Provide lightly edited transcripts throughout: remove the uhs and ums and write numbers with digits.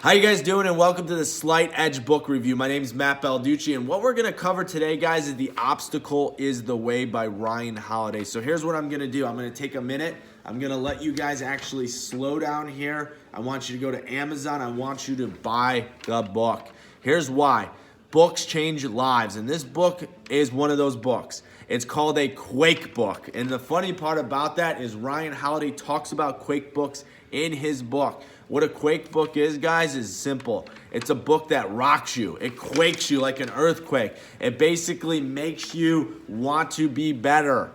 How you guys doing, and welcome to the Slight Edge book review. My name is Matt Balducci, and what we're going to cover today, guys, is The Obstacle is the Way by Ryan Holiday. So here's what I'm going to do. I'm going to take a minute. I'm going to let you guys actually slow down here. I want you to go to Amazon. I want you to buy the book. Here's why. Books change lives, and this book is one of those books. It's called a QUAKE book, and the funny part about that is Ryan Holiday talks about QUAKE books in his book. What a QUAKE book is, guys, is simple. It's a book that rocks you. It quakes you like an earthquake. It basically makes you want to be better.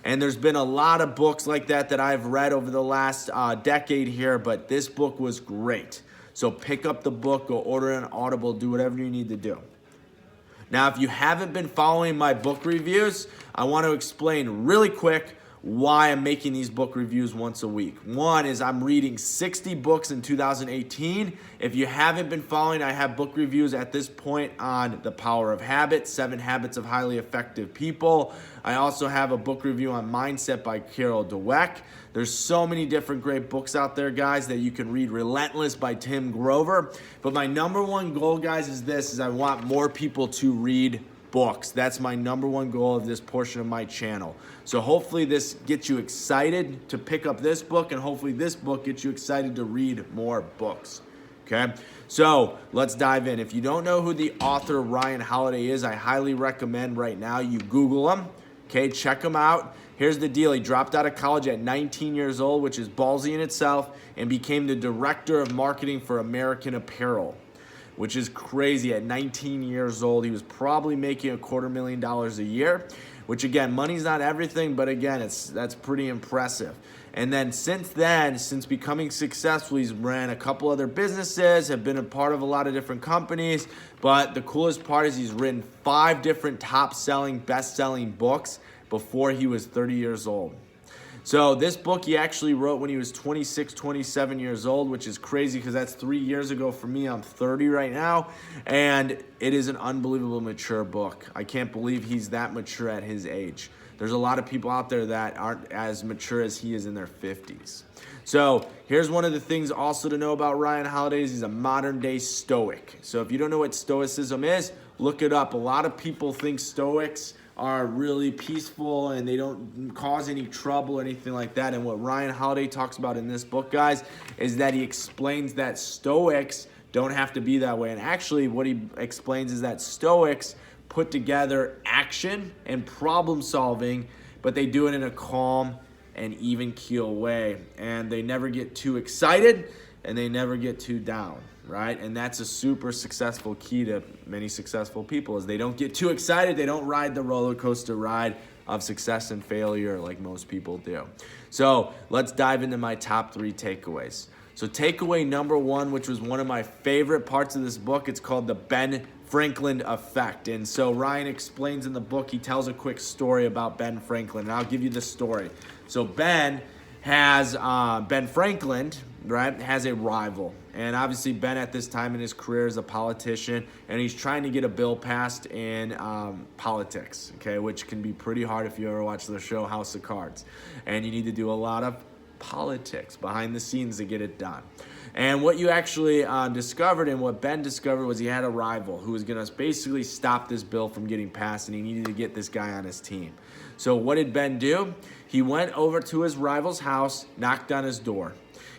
And there's been a lot of books like that I've read over the last decade here, but this book was great. So pick up the book, go order an Audible, do whatever you need to do. Now, if you haven't been following my book reviews, I want to explain really quick why I'm making these book reviews once a week. One is I'm reading 60 books in 2018. If you haven't been following, I have book reviews at this point on The Power of Habit, 7 Habits of Highly Effective People. I also have a book review on Mindset by Carol Dweck. There's so many different great books out there, guys, that you can read. Relentless by Tim Grover. But my number one goal, guys, is I want more people to read books. That's my number one goal of this portion of my channel. So hopefully this gets you excited to pick up this book, and hopefully this book gets you excited to read more books. Okay, so let's dive in. If you don't know who the author Ryan Holiday is, I highly recommend right now you Google him. Okay, check him out. Here's the deal. He dropped out of college at 19 years old, which is ballsy in itself, and became the director of marketing for American Apparel, which is crazy. At 19 years old, he was probably making $250,000 a year, which again, money's not everything, but again, that's pretty impressive. And then since becoming successful, he's ran a couple other businesses, have been a part of a lot of different companies, but the coolest part is he's written 5 different top-selling, best-selling books before he was 30 years old. So this book he actually wrote when he was 26, 27 years old, which is crazy because that's 3 years ago for me. I'm 30 right now, and it is an unbelievable mature book. I can't believe he's that mature at his age. There's a lot of people out there that aren't as mature as he is in their 50s. So here's one of the things also to know about Ryan Holiday is he's a modern-day Stoic. So if you don't know what Stoicism is, look it up. A lot of people think Stoics are really peaceful and they don't cause any trouble or anything like that. And what Ryan Holiday talks about in this book, guys, is that he explains that Stoics don't have to be that way. And actually what he explains is that Stoics put together action and problem solving, but they do it in a calm and even keel way. And they never get too excited and they never get too down, right? And that's a super successful key to many successful people is they don't get too excited. They don't ride the roller coaster ride of success and failure like most people do. So let's dive into my top 3 takeaways. So takeaway number 1, which was one of my favorite parts of this book, it's called the Ben Franklin effect. And so Ryan explains in the book, he tells a quick story about Ben Franklin, and I'll give you the story. So Ben Franklin, right, has a rival. And obviously Ben at this time in his career is a politician, and he's trying to get a bill passed in politics, okay, which can be pretty hard if you ever watch the show House of Cards. And you need to do a lot of politics behind the scenes to get it done. And what you actually discovered and what Ben discovered was he had a rival who was going to basically stop this bill from getting passed, and he needed to get this guy on his team. So what did Ben do? He went over to his rival's house, knocked on his door.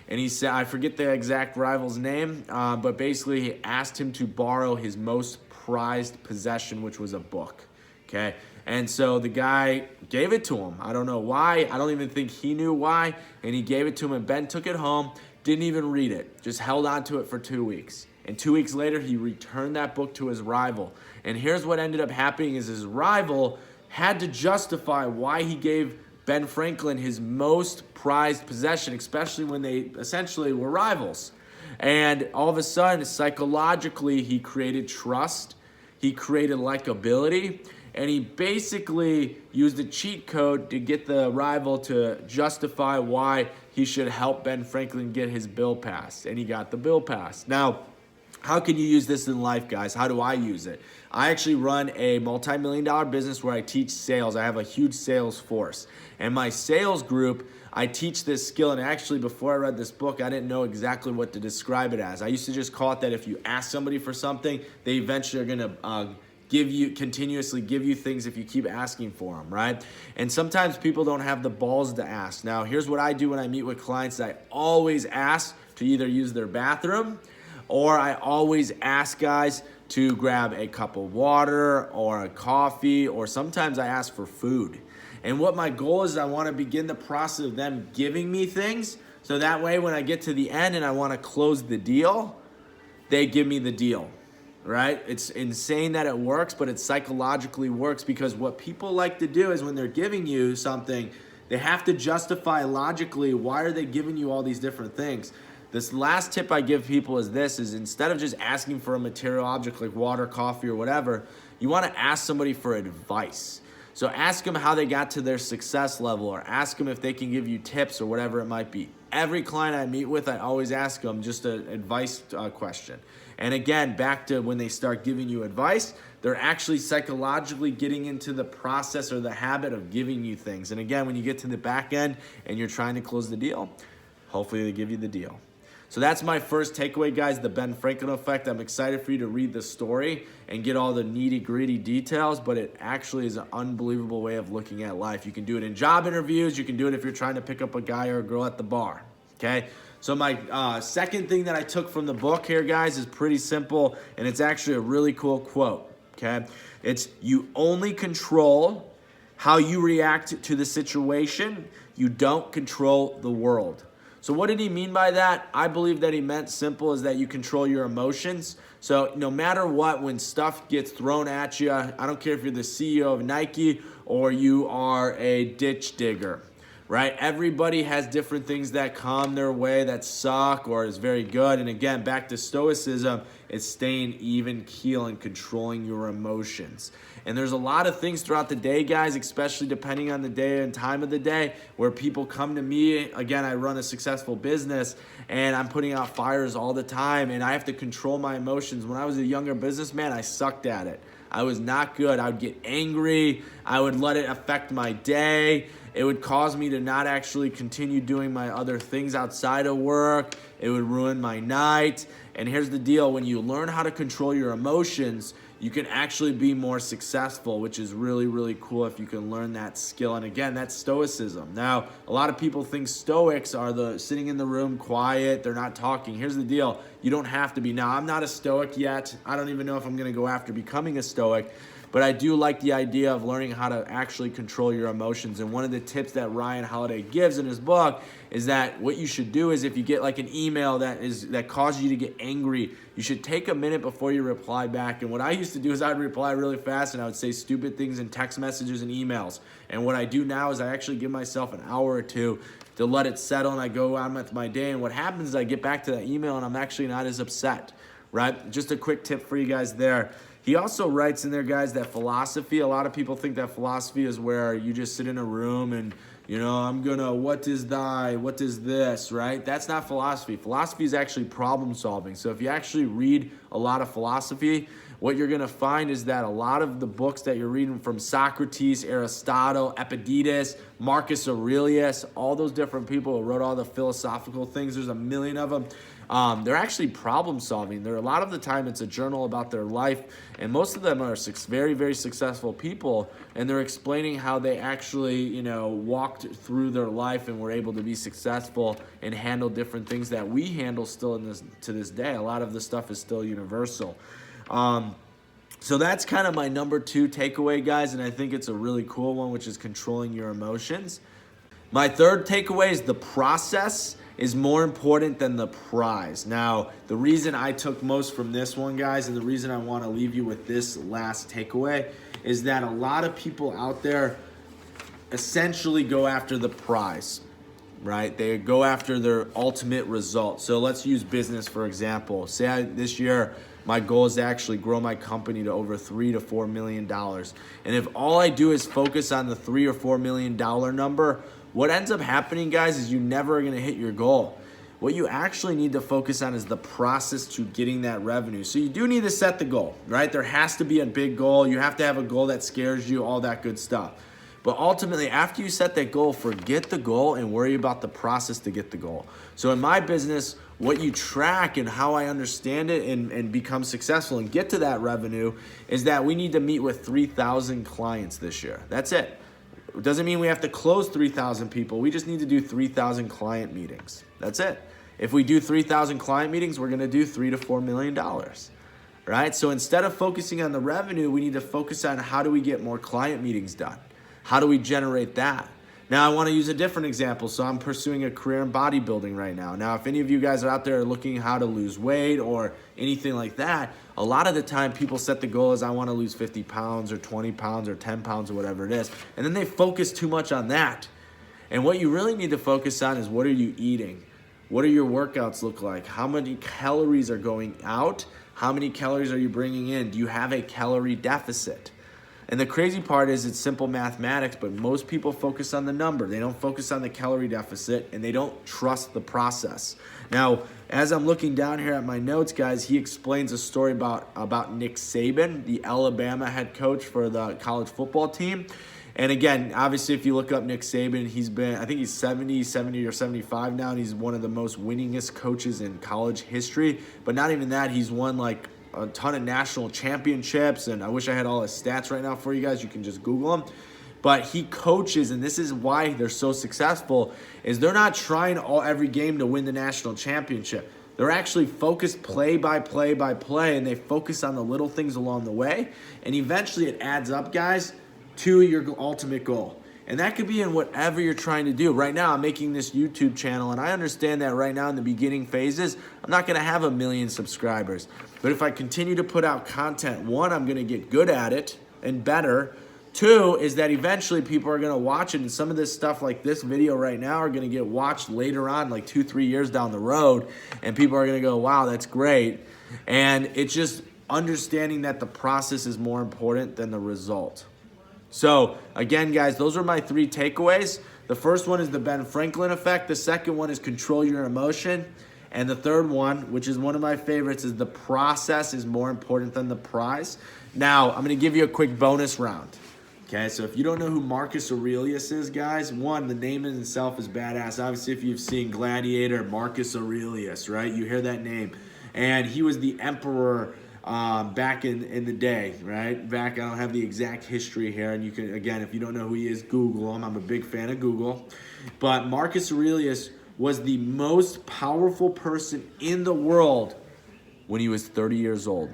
And he said, I forget the exact rival's name, but basically he asked him to borrow his most prized possession, which was a book, okay? And so the guy gave it to him. I don't know why. I don't even think he knew why. And he gave it to him, and Ben took it home, didn't even read it, just held on to it for 2 weeks. And 2 weeks later, he returned that book to his rival. And here's what ended up happening is his rival had to justify why he gave Ben Franklin his most prized possession, especially when they essentially were rivals. And all of a sudden, psychologically, he created trust, he created likability, and he basically used a cheat code to get the rival to justify why he should help Ben Franklin get his bill passed. And he got the bill passed. Now, How can you use this in life, guys? How do I use it? I actually run a multi-million-dollar business where I teach sales. I have a huge sales force. And my sales group, I teach this skill. And actually, before I read this book, I didn't know exactly what to describe it as. I used to just call it that if you ask somebody for something, they eventually are going to continuously give you things if you keep asking for them, right? And sometimes people don't have the balls to ask. Now, here's what I do when I meet with clients. I always ask to either use their bathroom, or I always ask guys to grab a cup of water or a coffee, or sometimes I ask for food. And what my goal is, I want to begin the process of them giving me things, so that way when I get to the end and I want to close the deal, they give me the deal, right? It's insane that it works, but it psychologically works, because what people like to do is when they're giving you something, they have to justify logically, why are they giving you all these different things? This last tip I give people is instead of just asking for a material object like water, coffee, or whatever, you want to ask somebody for advice. So ask them how they got to their success level, or ask them if they can give you tips or whatever it might be. Every client I meet with, I always ask them just an advice question. And again, back to when they start giving you advice, they're actually psychologically getting into the process or the habit of giving you things. And again, when you get to the back end and you're trying to close the deal, hopefully they give you the deal. So that's my first takeaway, guys, the Ben Franklin effect. I'm excited for you to read the story and get all the nitty-gritty details, but it actually is an unbelievable way of looking at life. You can do it in job interviews. You can do it if you're trying to pick up a guy or a girl at the bar, okay? So my second thing that I took from the book here, guys, is pretty simple, and it's actually a really cool quote, okay? It's, you only control how you react to the situation. You don't control the world. So what did he mean by that? I believe that he meant simple is that you control your emotions. So no matter what, when stuff gets thrown at you, I don't care if you're the CEO of Nike or you are a ditch digger, right? Everybody has different things that come their way that suck or is very good. And again, back to Stoicism, it's staying even keel and controlling your emotions. And there's a lot of things throughout the day, guys, especially depending on the day and time of the day, where people come to me. Again, I run a successful business and I'm putting out fires all the time, and I have to control my emotions. When I was a younger businessman, I sucked at it. I was not good. I would get angry. I would let it affect my day. It would cause me to not actually continue doing my other things outside of work. It would ruin my night. And here's the deal. When you learn how to control your emotions, you can actually be more successful, which is really, really cool if you can learn that skill. And again, that's Stoicism. Now, a lot of people think Stoics are the sitting in the room quiet, they're not talking. Here's the deal. You don't have to be. Now, I'm not a Stoic yet. I don't even know if I'm going to go after becoming a Stoic. But I do like the idea of learning how to actually control your emotions. And one of the tips that Ryan Holiday gives in his book is that what you should do is if you get like an email that causes you to get angry, you should take a minute before you reply back. And what I used to do is I'd reply really fast and I would say stupid things in text messages and emails. And what I do now is I actually give myself an hour or two to let it settle, and I go on with my day. And what happens is I get back to that email and I'm actually not as upset, right? Just a quick tip for you guys there. He also writes in there, guys, that philosophy, a lot of people think that philosophy is where you just sit in a room and, you know, I'm gonna, what is this, right? That's not philosophy. Philosophy is actually problem solving. So if you actually read a lot of philosophy, what you're gonna find is that a lot of the books that you're reading from Socrates, Aristotle, Epictetus, Marcus Aurelius, all those different people who wrote all the philosophical things, there's a million of them. They're actually problem solving. They're a lot of the time it's a journal about their life, and most of them are very, very successful people, and they're explaining how they actually, you know, walked through their life and were able to be successful and handle different things that we handle still to this day. A lot of the stuff is still universal. So that's kind of my number 2 takeaway, guys, and I think it's a really cool one, which is controlling your emotions. My third takeaway is the process is more important than the prize. Now, the reason I took most from this one, guys, and the reason I want to leave you with this last takeaway is that a lot of people out there essentially go after the prize, right? They go after their ultimate result. So let's use business, for example. Say this year, my goal is to actually grow my company to over $3 to $4 million. And if all I do is focus on the $3 or $4 million number, what ends up happening, guys, is you never are going to hit your goal. What you actually need to focus on is the process to getting that revenue. So you do need to set the goal, right? There has to be a big goal. You have to have a goal that scares you, all that good stuff. But ultimately, after you set that goal, forget the goal and worry about the process to get the goal. So in my business, what you track and how I understand it and become successful and get to that revenue is that we need to meet with 3,000 clients this year. That's it. It doesn't mean we have to close 3,000 people. We just need to do 3,000 client meetings. That's it. If we do 3,000 client meetings, we're going to do $3 to $4 million. Right? So instead of focusing on the revenue, we need to focus on how do we get more client meetings done? How do we generate that? Now, I want to use a different example. So I'm pursuing a career in bodybuilding right now. Now, if any of you guys are out there looking how to lose weight or anything like that, a lot of the time people set the goal as I want to lose 50 pounds or 20 pounds or 10 pounds or whatever it is. And then they focus too much on that. And what you really need to focus on is what are you eating? What do your workouts look like? How many calories are going out? How many calories are you bringing in? Do you have a calorie deficit? And the crazy part is it's simple mathematics, but most people focus on the number. They don't focus on the calorie deficit, and they don't trust the process. Now, as I'm looking down here at my notes, guys, he explains a story about Nick Saban, the Alabama head coach for the college football team. And again, obviously, if you look up Nick Saban, I think he's 70 or 75 now, and he's one of the most winningest coaches in college history. But not even that, he's won like a ton of national championships, and I wish I had all his stats right now for you guys. You can just Google them. But he coaches, and this is why they're so successful, is they're not trying every game to win the national championship. They're actually focused play by play by play, and they focus on the little things along the way, and eventually it adds up, guys, to your ultimate goal. And that could be in whatever you're trying to do. Right now, I'm making this YouTube channel, and I understand that right now in the beginning phases, I'm not going to have 1 million subscribers. But if I continue to put out content, one, I'm going to get good at it and better. Two, is that eventually people are going to watch it, and some of this stuff like this video right now are going to get watched later on, like 2-3 years down the road, and people are going to go, wow, that's great. And it's just understanding that the process is more important than the result. So, again, guys, those are my 3 takeaways. The first one is the Ben Franklin effect. The second one is control your emotion. And the third one, which is one of my favorites, is the process is more important than the prize. Now, I'm going to give you a quick bonus round. Okay, so if you don't know who Marcus Aurelius is, guys, one, the name in itself is badass. Obviously, if you've seen Gladiator, Marcus Aurelius, right? You hear that name. And he was the emperor back in the day, right? I don't have the exact history here, and you can, again, if you don't know who he is, Google him. I'm a big fan of Google. But Marcus Aurelius was the most powerful person in the world when he was 30 years old.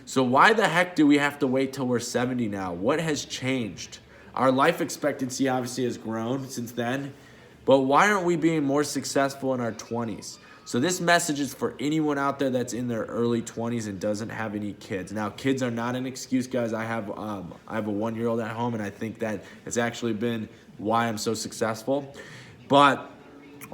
So why the heck do we have to wait till we're 70 now? What has changed? Our life expectancy obviously has grown since then, but why aren't we being more successful in our 20s? So this message is for anyone out there that's in their early 20s and doesn't have any kids. Now, kids are not an excuse, guys. I have a 1-year-old at home, and I think that it's actually been why I'm so successful. But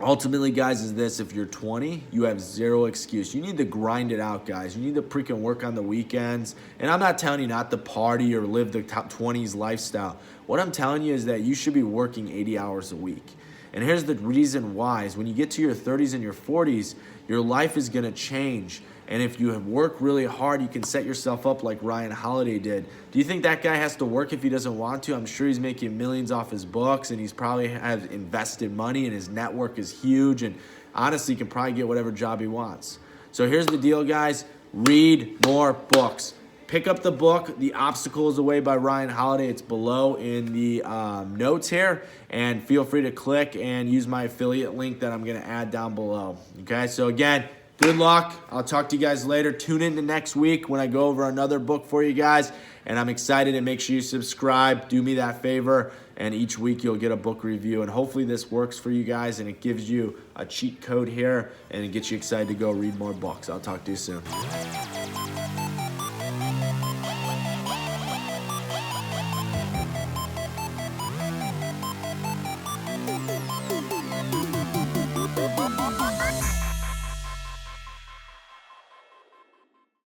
ultimately, guys, is this: if you're 20, you have zero excuse. You need to grind it out, guys. You need to freaking work on the weekends. And I'm not telling you not to party or live the top 20s lifestyle. What I'm telling you is that you should be working 80 hours a week. And here's the reason why, is when you get to your 30s and your 40s, your life is going to change. And if you have worked really hard, you can set yourself up like Ryan Holiday did. Do you think that guy has to work if he doesn't want to? I'm sure he's making millions off his books, and he's probably has invested money, and his network is huge, and honestly, he can probably get whatever job he wants. So here's the deal, guys. Read more books. Pick up the book, The Obstacle is the Way by Ryan Holiday. It's below in the notes here. And feel free to click and use my affiliate link that I'm going to add down below. Okay, so again, good luck. I'll talk to you guys later. Tune in to next week when I go over another book for you guys. And I'm excited, and make sure you subscribe. Do me that favor. And each week you'll get a book review. And hopefully this works for you guys, and it gives you a cheat code here, and it gets you excited to go read more books. I'll talk to you soon.